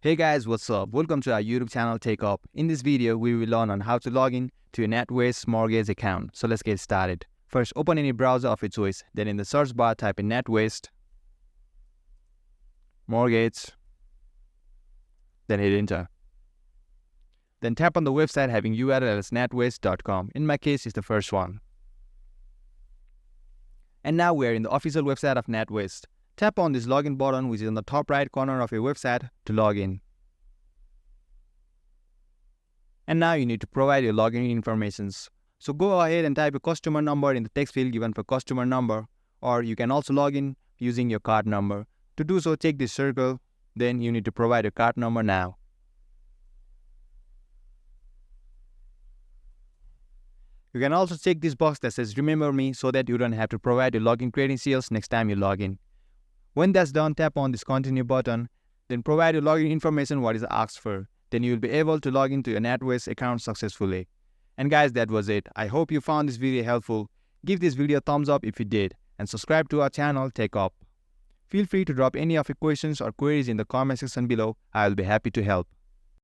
Hey guys, what's up? Welcome to our YouTube channel TechUp. In this video, we will learn on how to log in to your NatWest Mortgage account. So let's get started. First, open any browser of your choice. Then in the search bar, type in NatWest Mortgage. Then hit enter. Then tap on the website having URL as natwest.com. In my case, it's the first one. And now we are in the official website of NatWest. Tap on this login button, which is on the top right corner of your website, to log in. And now you need to provide your login information. So go ahead and type your customer number in the text field given for customer number, or you can also log in using your card number. To do so, check this circle, then you need to provide your card number now. You can also check this box that says remember me so that you don't have to provide your login credentials next time you log in. When that's done, tap on this continue button, then provide your login information what is asked for. Then you will be able to log into your NatWest account successfully. And guys, that was it. I hope you found this video helpful. Give this video a thumbs up if you did, and subscribe to our channel TechUp. Feel free to drop any of your questions or queries in the comment section below. I will be happy to help.